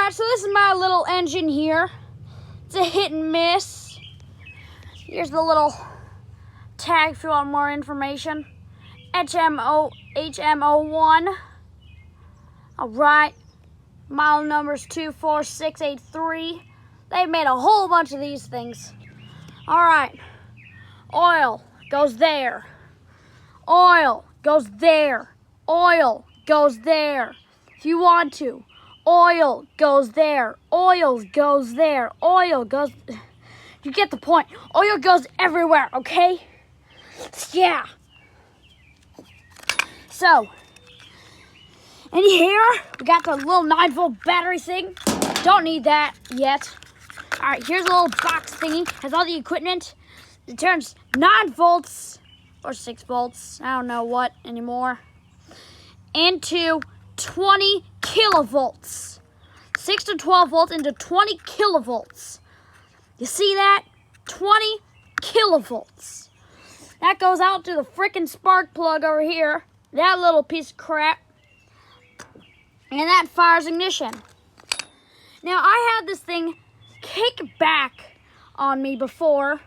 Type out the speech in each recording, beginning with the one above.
Alright, so this is my little engine here. It's a hit and miss. Here's the little tag if you want more information. HMO1. Alright. Model number is 24683. They've made a whole bunch of these things. Alright. Oil goes there. Oil goes there. Oil goes there. If you want to. Oil goes there. Oil goes there. Oil goes... You get the point. Oil goes everywhere, okay? Yeah. So, in here, we got the little 9-volt battery thing. Don't need that yet. Alright, here's a little box thingy. Has all the equipment. It turns 9 volts, or 6 volts, I don't know what anymore, into 20 kilovolts. 6 to 12 volts into 20 kilovolts. You see that? 20 kilovolts. That goes out to the freaking spark plug over here. That little piece of crap. And that fires ignition. Now, I had this thing kick back on me before.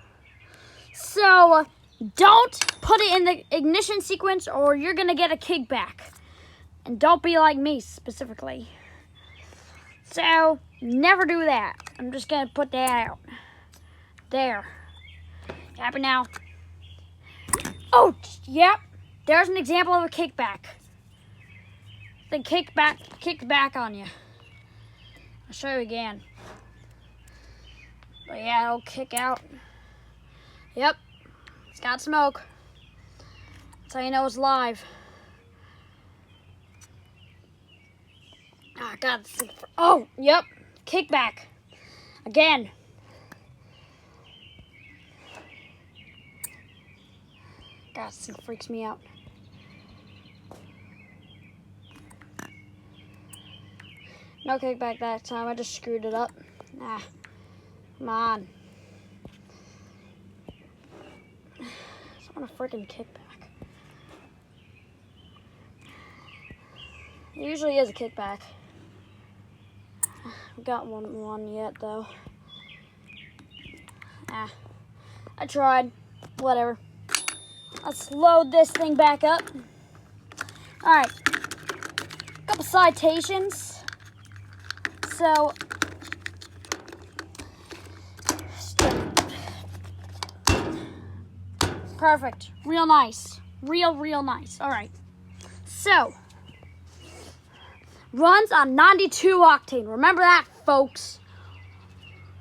So, don't put it in the ignition sequence or you're going to get a kickback. And don't be like me, specifically. So, never do that. I'm just going to put that out. There. Happy now. Oh, yep. There's an example of a kickback. The kicked back on you. I'll show you again. But yeah, it'll kick out. Yep. It's got smoke. That's how you know it's live. Oh, God. Oh, yep. Kickback. Again. God, this thing freaks me out. No kickback that time. I just screwed it up. Nah. Come on. I just want a freaking kickback. It usually is a kickback. I got one yet though. I tried. Whatever. Let's load this thing back up. Alright. A couple citations. So, perfect. Real nice. Real nice. Alright. So, runs on 92 octane. Remember that, folks.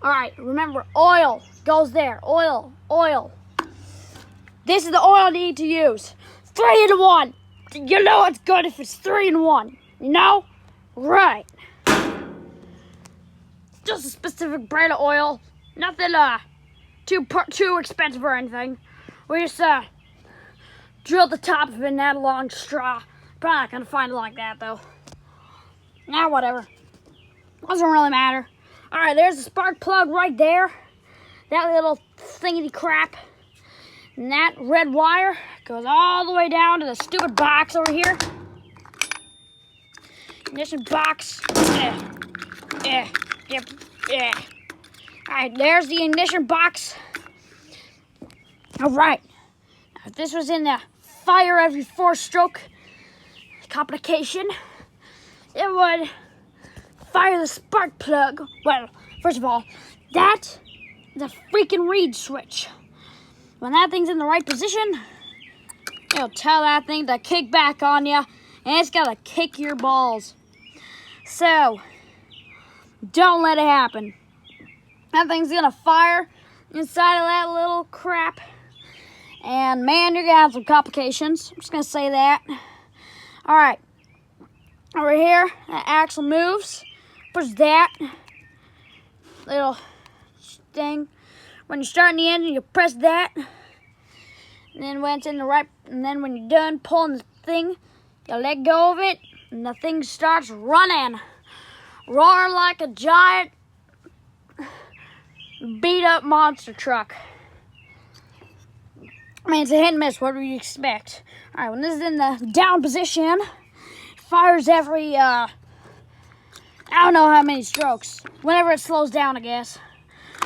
Alright, remember, oil goes there. Oil. This is the oil you need to use. 3-in-1. You know it's good if it's 3-in-1. You know? Right. Just a specific brand of oil. Nothing too expensive or anything. We just drill the top of it and add a long straw. Probably not gonna find it like that though. Nah, whatever. Doesn't really matter. Alright, there's the spark plug right there. That little thingy crap. And that red wire goes all the way down to the stupid box over here. Ignition box. Yep. Alright, there's the ignition box. Alright. Now, if this was in the fire every 4-stroke complication, it would fire the spark plug. Well, first of all, that is a freaking reed switch. When that thing's in the right position, it'll tell that thing to kick back on you, and it's gotta kick your balls. So, don't let it happen. That thing's gonna fire inside of that little crap, and man, you're gonna have some complications. I'm just gonna say that. Alright, over here, that axle moves. Push that little thing. When you start in the engine, you press that. And then when it's in the right, and then when you're done pulling the thing, you let go of it, and the thing starts running. Roaring like a giant beat up monster truck. I mean, it's a hit and miss. What do you expect? Alright, when this is in the down position, it fires every I don't know how many strokes. Whenever it slows down, I guess.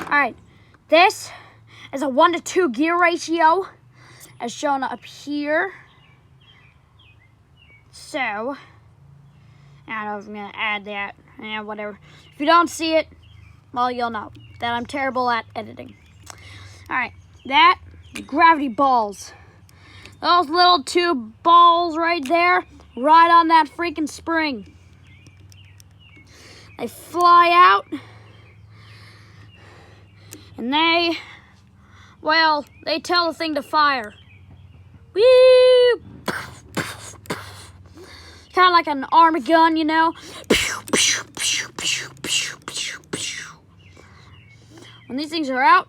Alright, this is a 1-to-2 gear ratio, as shown up here. So, I don't know if I'm going to add that. Yeah, whatever. If you don't see it, well, you'll know that I'm terrible at editing. Alright, that, gravity balls. Those little 2 balls right there, right on that freaking spring. They fly out, and they tell the thing to fire. Woo! Kind of like an army gun, you know? When these things are out,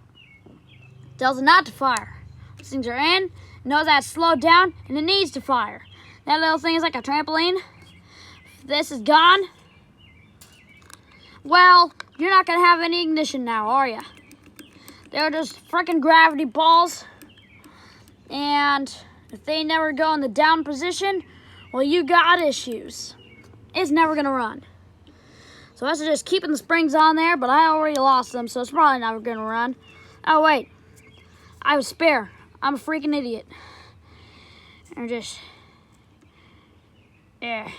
it tells it not to fire. These things are in, it knows that it's slowed down, and it needs to fire. That little thing is like a trampoline. If this is gone, well, you're not going to have any ignition now, are you? They're just freaking gravity balls. And if they never go in the down position, well, you got issues. It's never going to run. So I suggest keeping the springs on there, but I already lost them, so it's probably never going to run. Oh, wait. I have a spare. I'm a freaking idiot. I'm just... Yeah.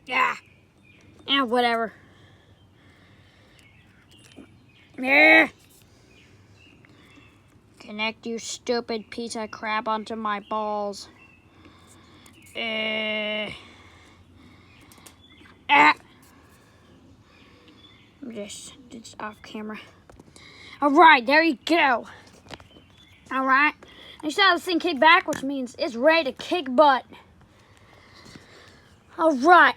Yeah. Yeah, whatever. Yeah. Connect, you stupid piece of crap, onto my balls. Ah. I'm just off camera. Alright, there you go. Alright. You saw this thing kick back, which means it's ready to kick butt. Alright.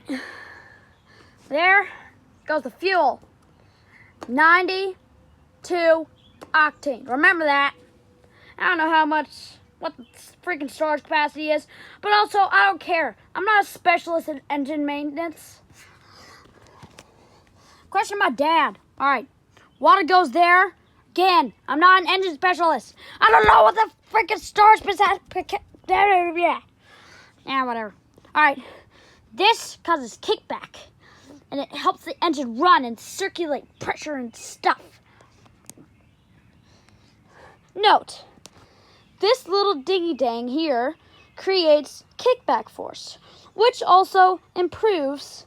There goes the fuel. 92 octane. Remember that. I don't know what the freaking storage capacity is, but also I don't care. I'm not a specialist in engine maintenance. Question my dad. Alright. Water goes there. Again, I'm not an engine specialist. I don't know what the freaking storage capacity. Yeah, whatever. Alright. This causes kickback, and it helps the engine run and circulate pressure and stuff. Note, this little dingy-dang here creates kickback force, which also improves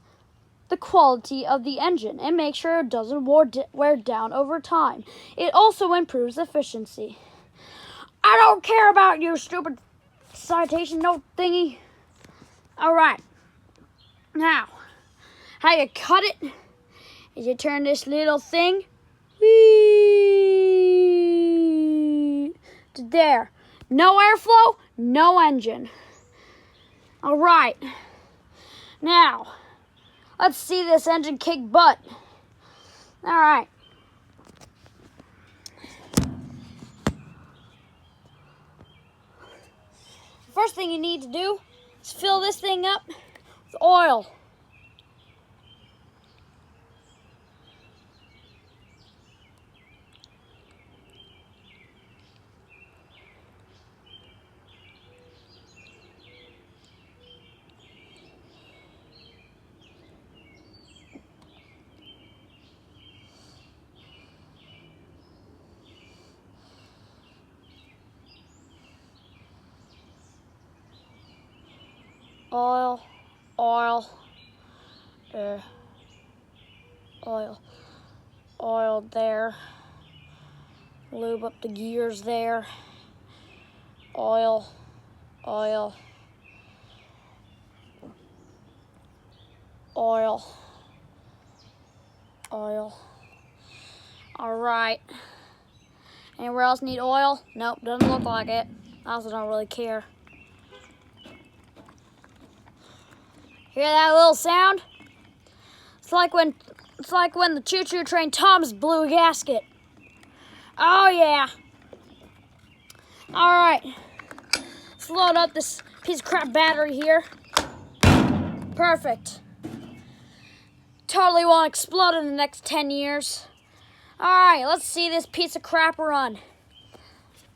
the quality of the engine and makes sure it doesn't wear down over time. It also improves efficiency. I don't care about your stupid citation note thingy. Alright. Now, how you cut it is you turn this little thing to there. No airflow, no engine. Alright. Now, let's see this engine kick butt. Alright. First thing you need to do is fill this thing up with oil. Oil, oil there, lube up the gears there, oil, all right. Anywhere else need oil? Nope, doesn't look like it. I also don't really care. Hear that little sound? It's like when the choo-choo train Thomas blew a gasket. Oh yeah. Alright. Let's load up this piece of crap battery here. Perfect. Totally won't explode in the next 10 years. Alright, let's see this piece of crap run.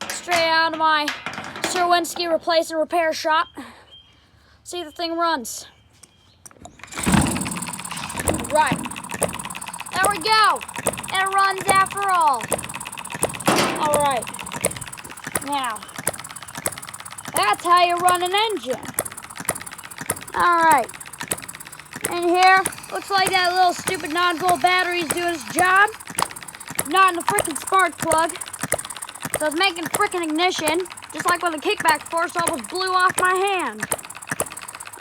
Straight out of my Sherwinski replace and repair shop. see if the thing runs. Right. There we go. It runs after all. All right. Now, that's how you run an engine. All right. And here, looks like that little stupid 9-volt battery's doing its job. Not in the frickin' spark plug. So it's making frickin' ignition, just like when the kickback force almost blew off my hand.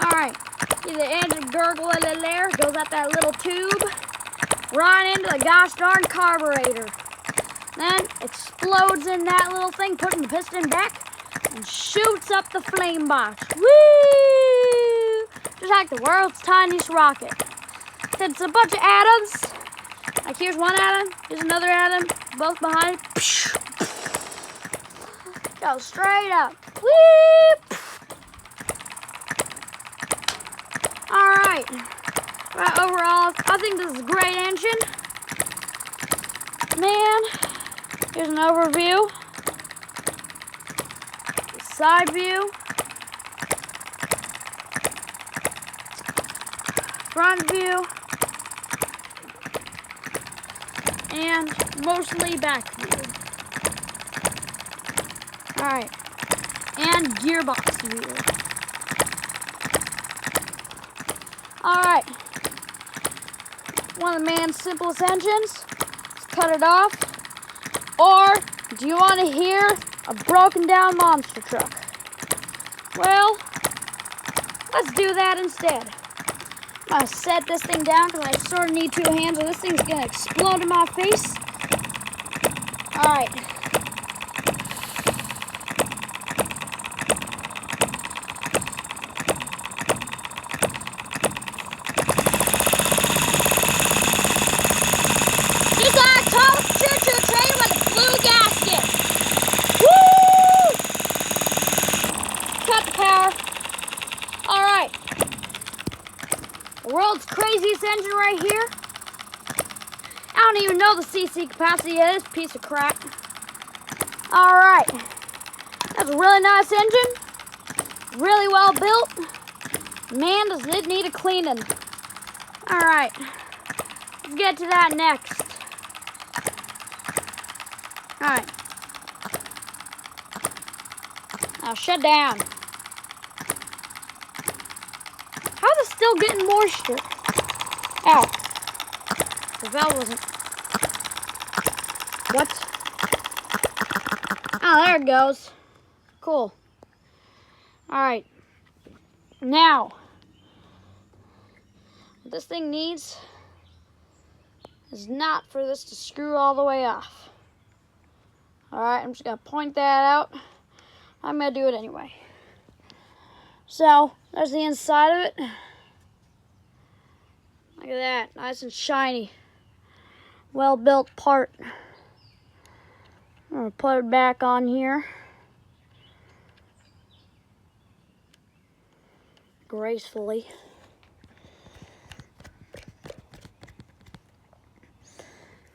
All right. See the engine gurgle in there, goes out that little tube, right into the gosh darn carburetor. Then explodes in that little thing, putting the piston back, and shoots up the flame box. Woo! Just like the world's tiniest rocket. It's a bunch of atoms. Like here's one atom, here's another atom, both behind it. Go straight up. Woo! All right. Right, overall, I think this is a great engine. Man, here's an overview. Side view. Front view. And mostly back view. All right. And gearbox view. All right. One of the man's simplest engines. Let's cut it off. Or do you want to hear a broken down monster truck? Well, let's do that instead. I'm going to set this thing down because I sort of need 2 hands or this thing's going to explode in my face. All right. Just like a tall choo-choo train with a blue gasket. Woo! Cut the power. All right. The world's craziest engine right here. I don't even know the CC capacity of this piece of crap. All right. That's a really nice engine. Really well built. Man, does it need a cleaning. All right. Let's get to that next. All right. Now shut down. How's it still getting moisture? Ow. The valve wasn't. What? Oh, there it goes. Cool. All right. Now, what this thing needs is not for this to screw all the way off. All right, I'm just gonna point that out. I'm gonna do it anyway. So, there's the inside of it. Look at that, nice and shiny. Well-built part. I'm gonna put it back on here. Gracefully.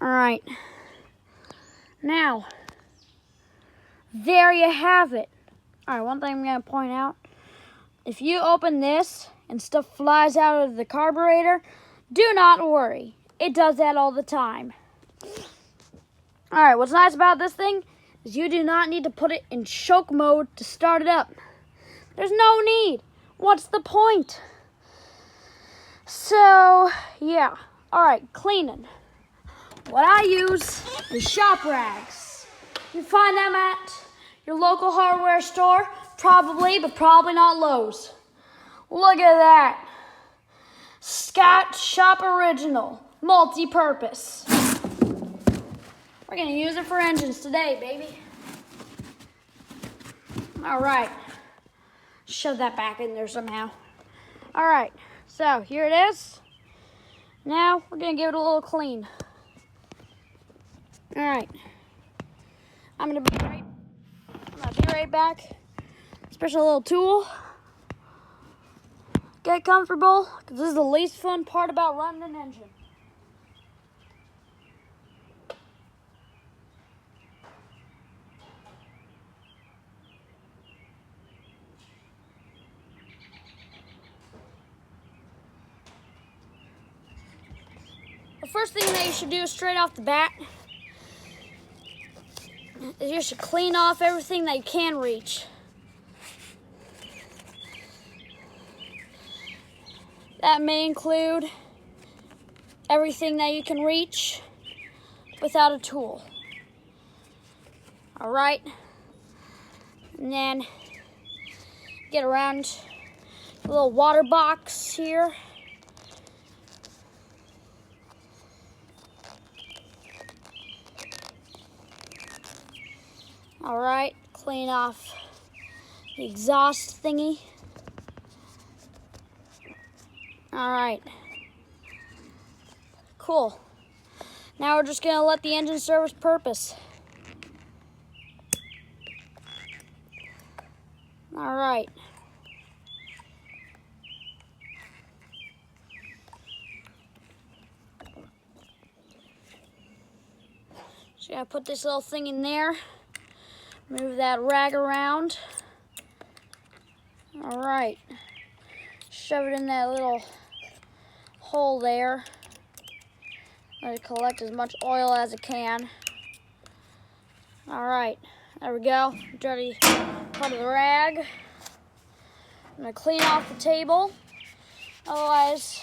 All right. Now, there you have it. All right, one thing I'm going to point out. If you open this and stuff flies out of the carburetor, do not worry. It does that all the time. All right, what's nice about this thing is you do not need to put it in choke mode to start it up. There's no need. What's the point? So, yeah. All right, cleaning. What I use is shop rags. You find them at your local hardware store, probably, but probably not Lowe's. Look at that. Scott Shop Original, multi-purpose. We're gonna use it for engines today, baby. All right. Shove that back in there somehow. All right, so here it is. Now we're gonna give it a little clean. All right, I'm gonna be right back. Special little tool. Get comfortable, because this is the least fun part about running an engine. the first thing that you should do straight off the bat is you should clean off everything that you can reach. That may include everything that you can reach without a tool. All right, and then get around the little water box here. All right, clean off the exhaust thingy. All right, cool. Now we're just gonna let the engine serve its purpose. All right. Just gotta put this little thing in there. Move that rag around. All right. Shove it in that little hole there. Let it collect as much oil as it can. All right, there we go. Dirty part of the rag. I'm gonna clean off the table. Otherwise,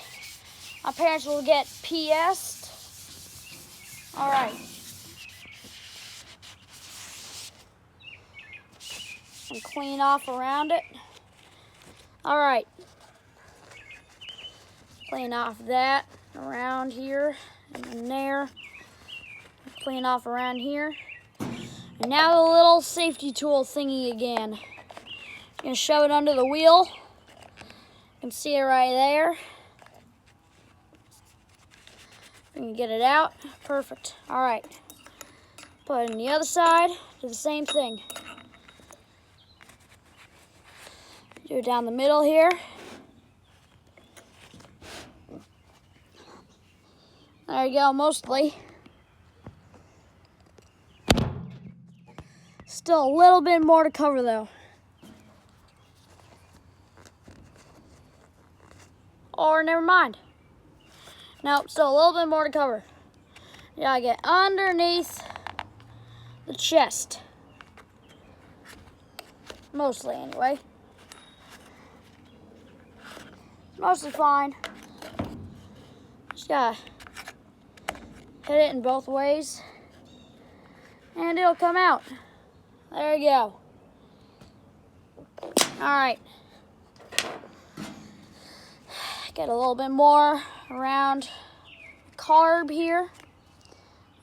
my parents will get PS'd. All right. And clean off around it. All right. Clean off that around here and then there. Clean off around here. And now the little safety tool thingy again. Gonna shove it under the wheel. You can see it right there. We can get it out. Perfect. All right. Put it on the other side. Do the same thing. Do it down the middle here. There you go, mostly. Still a little bit more to cover though. Or never mind. Nope, still a little bit more to cover. You gotta get underneath the chest. Mostly anyway. Mostly fine. Just gotta hit it in both ways and it'll come out. There you go. All right. Get a little bit more around the carb here.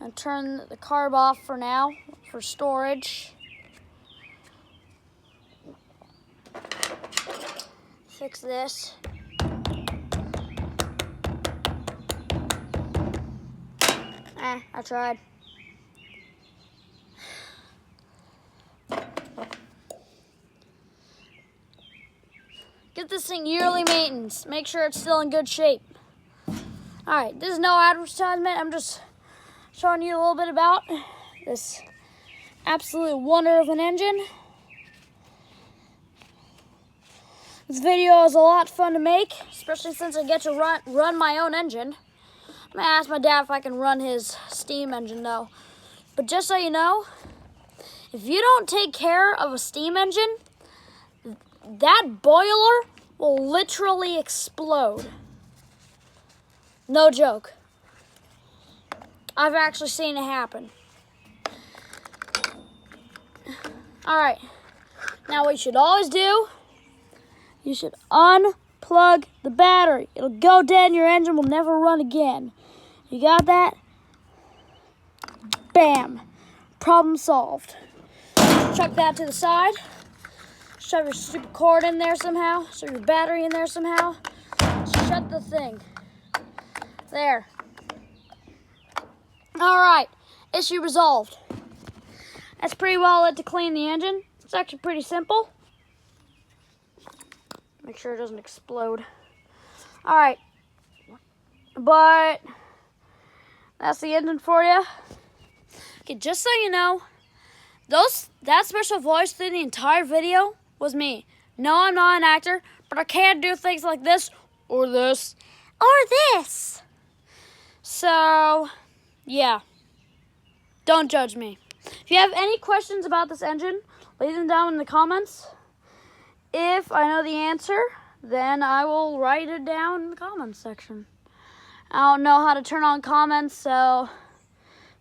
And turn the carb off for now for storage. Fix this. I tried. Get this thing yearly maintenance. Make sure it's still in good shape. Alright, this is no advertisement. I'm just showing you a little bit about this absolute wonder of an engine. This video is a lot of fun to make, especially since I get to run my own engine. I'm gonna ask my dad if I can run his steam engine though. But just so you know, if you don't take care of a steam engine, that boiler will literally explode. No joke. I've actually seen it happen. All right, now what you should always do, you should unplug the battery. It'll go dead and your engine will never run again. You got that? Bam. Problem solved. Chuck that to the side. Shove your stupid cord in there somehow. Shove your battery in there somehow. Shut the thing. There. Alright. Issue resolved. That's pretty well to clean the engine. It's actually pretty simple. Make sure it doesn't explode. Alright. But that's the engine for you. Okay, just so you know, that special voice through the entire video was me. No, I'm not an actor, but I can do things like this, or this, or this. So, yeah. Don't judge me. If you have any questions about this engine, leave them down in the comments. If I know the answer, then I will write it down in the comments section. I don't know how to turn on comments, so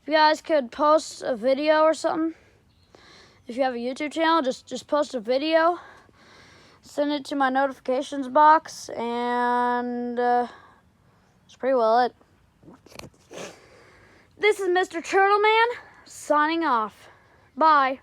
if you guys could post a video or something. If you have a YouTube channel, just post a video. Send it to my notifications box, and that's pretty well it. This is Mr. Turtleman signing off. Bye.